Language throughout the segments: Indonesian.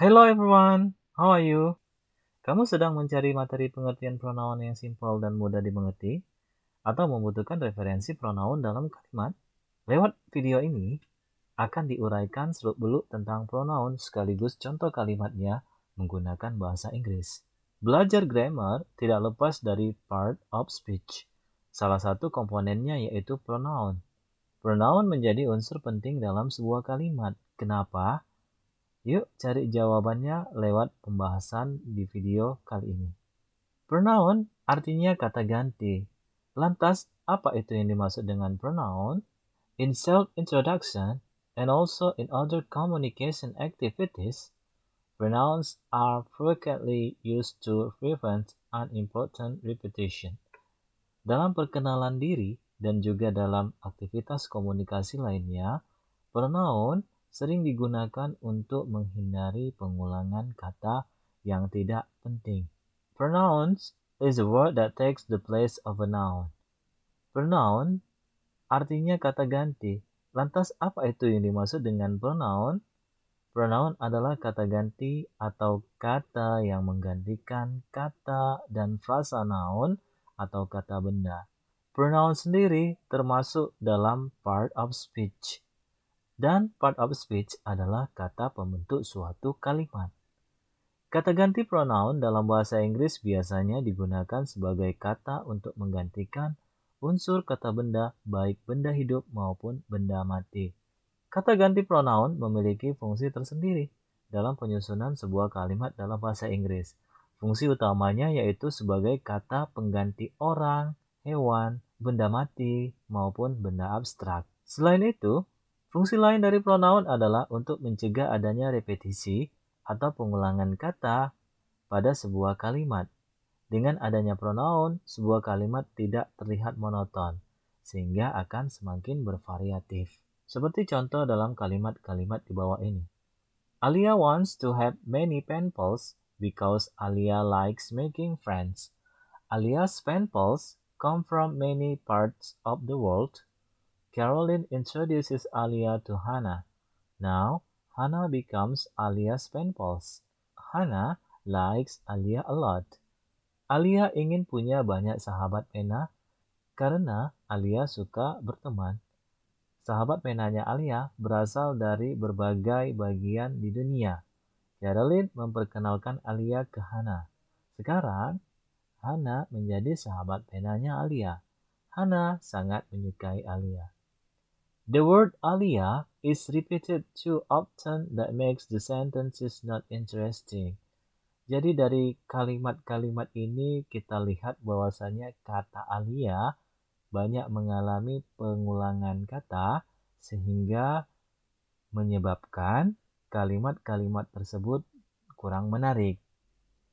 Hello everyone, how are you? Kamu sedang mencari materi pengertian pronoun yang simpel dan mudah dimengerti? Atau membutuhkan referensi pronoun dalam kalimat? Lewat video ini, akan diuraikan seluk-beluk tentang pronoun sekaligus contoh kalimatnya menggunakan bahasa Inggris. Belajar grammar tidak lepas dari part of speech. Salah satu komponennya yaitu pronoun. Pronoun menjadi unsur penting dalam sebuah kalimat. Kenapa? Yuk cari jawabannya lewat pembahasan di video kali ini. Pronoun artinya kata ganti. Lantas, apa itu yang dimaksud dengan pronoun? In self-introduction and also in other communication activities, pronouns are frequently used to prevent unimportant repetition. Dalam perkenalan diri dan juga dalam aktivitas komunikasi lainnya, pronoun sering digunakan untuk menghindari pengulangan kata yang tidak penting. Pronouns is a word that takes the place of a noun. Pronoun artinya kata ganti. Lantas apa itu yang dimaksud dengan pronoun? Pronoun adalah kata ganti atau kata yang menggantikan kata dan frasa noun atau kata benda. Pronoun sendiri termasuk dalam part of speech. Dan part of speech adalah kata pembentuk suatu kalimat. Kata ganti pronoun dalam bahasa Inggris biasanya digunakan sebagai kata untuk menggantikan unsur kata benda, baik benda hidup maupun benda mati. Kata ganti pronoun memiliki fungsi tersendiri dalam penyusunan sebuah kalimat dalam bahasa Inggris. Fungsi utamanya yaitu sebagai kata pengganti orang, hewan, benda mati, maupun benda abstrak. Selain itu, fungsi lain dari pronoun adalah untuk mencegah adanya repetisi atau pengulangan kata pada sebuah kalimat. Dengan adanya pronoun, sebuah kalimat tidak terlihat monoton, sehingga akan semakin bervariatif. Seperti contoh dalam kalimat-kalimat di bawah ini. Alia wants to have many pen pals because Alia likes making friends. Alia's pen pals come from many parts of the world. Caroline introduces Alia to Hannah. Now, Hannah becomes Alia's pen pals. Hannah likes Alia a lot. Alia ingin punya banyak sahabat pena karena Alia suka berteman. Sahabat penanya Alia berasal dari berbagai bagian di dunia. Caroline memperkenalkan Alia ke Hannah. Sekarang, Hannah menjadi sahabat penanya Alia. Hannah sangat menyukai Alia. The word Alia is repeated too often that makes the sentences not interesting. Jadi dari kalimat-kalimat ini kita lihat bahwasanya kata Alia banyak mengalami pengulangan kata sehingga menyebabkan kalimat-kalimat tersebut kurang menarik.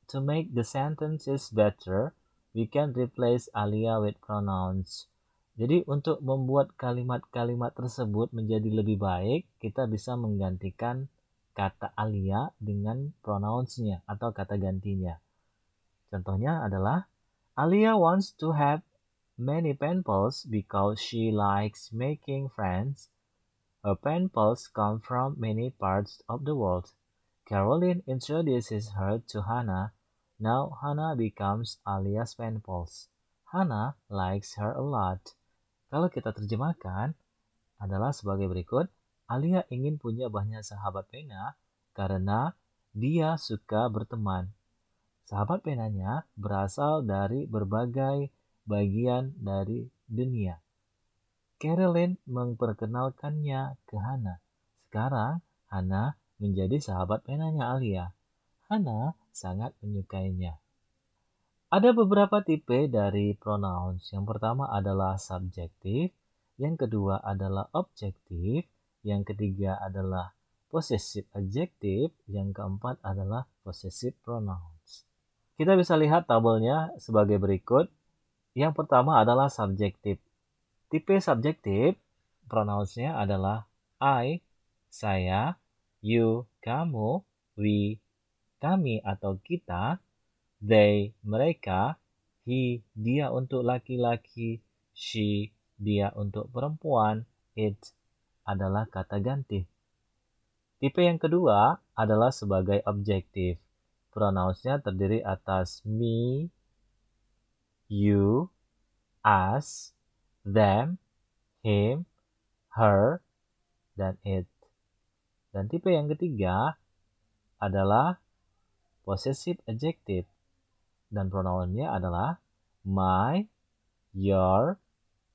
To make the sentences better, we can replace Alia with pronouns. Jadi untuk membuat kalimat-kalimat tersebut menjadi lebih baik, kita bisa menggantikan kata Alia dengan pronouns-nya atau kata gantinya. Contohnya adalah, Alia wants to have many pen pals because she likes making friends. Her pen pals come from many parts of the world. Caroline introduces her to Hannah. Now Hannah becomes Alia's pen pals. Hannah likes her a lot. Kalau kita terjemahkan adalah sebagai berikut. Alia ingin punya banyak sahabat pena karena dia suka berteman. Sahabat penanya berasal dari berbagai bagian dari dunia. Caroline memperkenalkannya ke Hannah. Sekarang, Hannah menjadi sahabat penanya Alia. Hannah sangat menyukainya. Ada beberapa tipe dari pronouns. Yang pertama adalah subjektif, yang kedua adalah objektif, yang ketiga adalah possessive adjective, yang keempat adalah possessive pronouns. Kita bisa lihat tabelnya sebagai berikut. Yang pertama adalah subjektif. Tipe subjektif, pronounsnya adalah I, saya, you, kamu, we, kami atau kita, they, mereka, he, dia untuk laki-laki, she, dia untuk perempuan, it adalah kata ganti. Tipe yang kedua adalah sebagai objektif. Pronounsnya terdiri atas me, you, us, them, him, her, dan it. Dan tipe yang ketiga adalah possessive adjective. Dan pronounnya adalah my, your,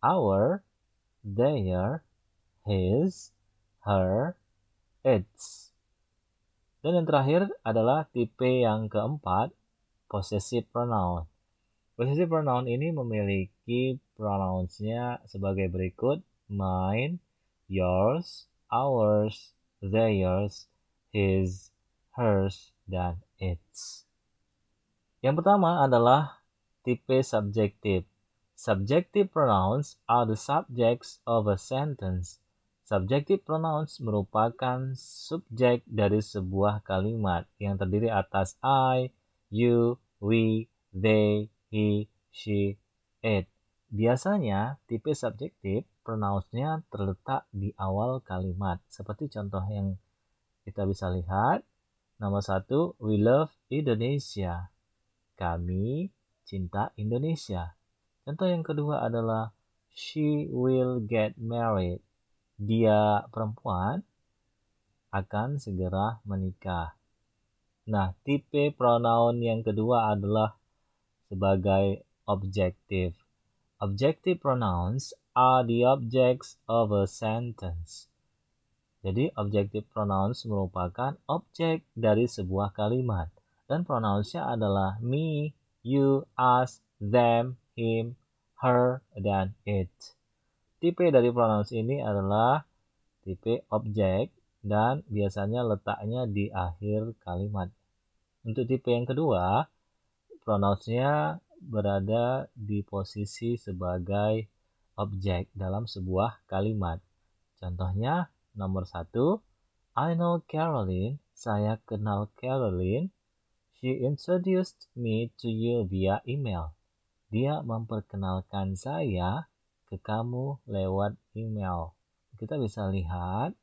our, their, his, her, its. Dan yang terakhir adalah tipe yang keempat, possessive pronoun. Possessive pronoun ini memiliki pronounsnya sebagai berikut: mine, yours, ours, theirs, his, hers, dan its. Yang pertama adalah tipe subjektif. Subjective pronouns are the subjects of a sentence. Subjective pronouns merupakan subjek dari sebuah kalimat yang terdiri atas I, you, we, they, he, she, it. Biasanya tipe subjektif pronounsnya terletak di awal kalimat. Seperti contoh yang kita bisa lihat. Nomor 1, we love Indonesia. Kami cinta Indonesia. Contoh yang kedua adalah she will get married. Dia perempuan akan segera menikah. Nah, tipe pronoun yang kedua adalah sebagai objektif. Objective pronouns are the objects of a sentence. Jadi, objective pronouns merupakan objek dari sebuah kalimat. Dan pronounsnya adalah me, you, us, them, him, her, dan it. Tipe dari pronouns ini adalah tipe objek dan biasanya letaknya di akhir kalimat. Untuk tipe yang kedua, pronounsnya berada di posisi sebagai objek dalam sebuah kalimat. Contohnya, nomor 1, I know Caroline. Saya kenal Caroline. She introduced me to you via email. Dia memperkenalkan saya ke kamu lewat email. Kita bisa lihat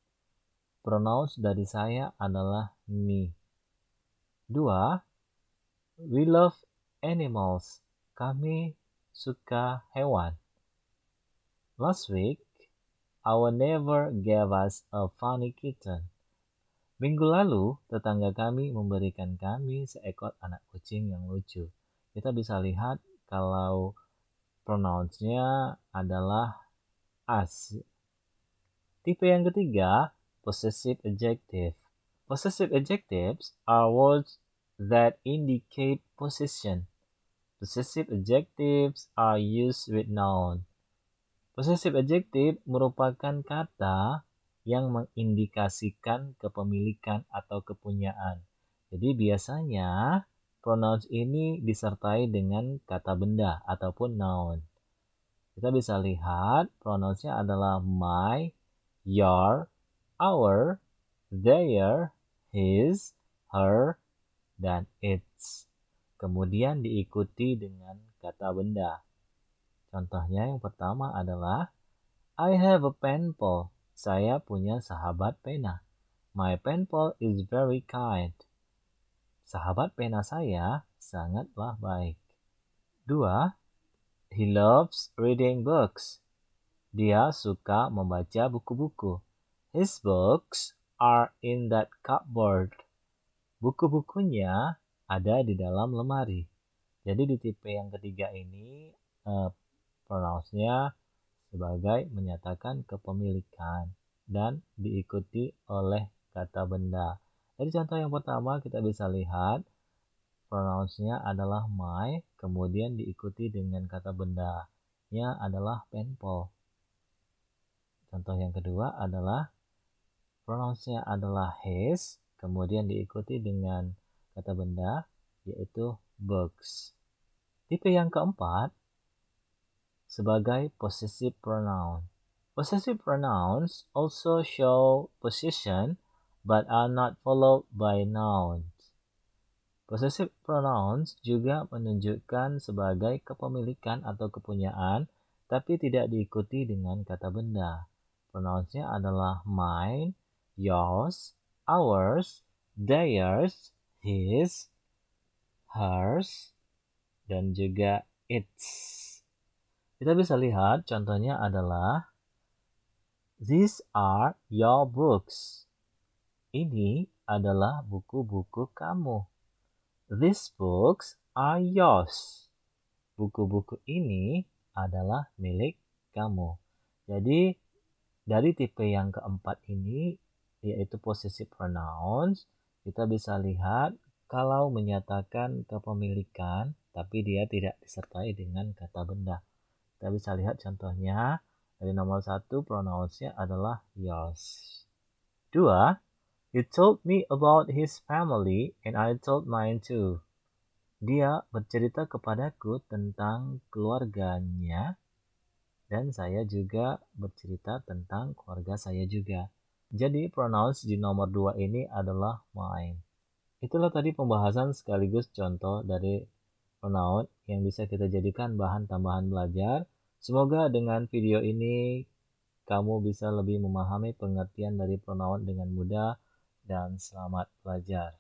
pronouns dari saya adalah me. 2, we love animals. Kami suka hewan. Last week, our neighbor gave us a funny kitten. Minggu lalu, tetangga kami memberikan kami seekor anak kucing yang lucu. Kita bisa lihat kalau pronounsnya adalah us. Tipe yang ketiga, possessive adjective. Possessive adjectives are words that indicate possession. Possessive adjectives are used with noun. Possessive adjective merupakan kata yang mengindikasikan kepemilikan atau kepunyaan. Jadi biasanya pronouns ini disertai dengan kata benda ataupun noun. Kita bisa lihat pronounsnya adalah my, your, our, their, his, her, dan its. Kemudian diikuti dengan kata benda. Contohnya yang pertama adalah I have a pen pal. Saya punya sahabat pena. My pen pal is very kind. Sahabat pena saya sangatlah baik. 2. He loves reading books. Dia suka membaca buku-buku. His books are in that cupboard. Buku-bukunya ada di dalam lemari. Jadi di tipe yang ketiga ini pronounsnya sebagai menyatakan kepemilikan dan diikuti oleh kata benda. Jadi contoh yang pertama kita bisa lihat pronounsnya adalah my, kemudian diikuti dengan kata bendanya adalah pen pal. Contoh yang kedua adalah pronounsnya adalah his, kemudian diikuti dengan kata benda yaitu books. Tipe yang keempat sebagai possessive pronoun. Possessive pronouns also show possession but are not followed by nouns. Possessive pronouns juga menunjukkan sebagai kepemilikan atau kepunyaan tapi tidak diikuti dengan kata benda. Pronounsnya adalah mine, yours, ours, theirs, his, hers, dan juga its. Kita bisa lihat contohnya adalah these are your books. Ini adalah buku-buku kamu. These books are yours. Buku-buku ini adalah milik kamu. Jadi dari tipe yang keempat ini, yaitu possessive pronouns, kita bisa lihat kalau menyatakan kepemilikan, tapi dia tidak disertai dengan kata benda. Kita bisa lihat contohnya, dari nomor 1 pronounsnya adalah yours. 2, he told me about his family and I told mine too. Dia bercerita kepadaku tentang keluarganya, dan saya juga bercerita tentang keluarga saya juga. Jadi pronouns di nomor 2 ini adalah mine. Itulah tadi pembahasan sekaligus contoh dari pronoun yang bisa kita jadikan bahan tambahan belajar. Semoga dengan video ini kamu bisa lebih memahami pengertian dari pronoun dengan mudah, dan selamat belajar.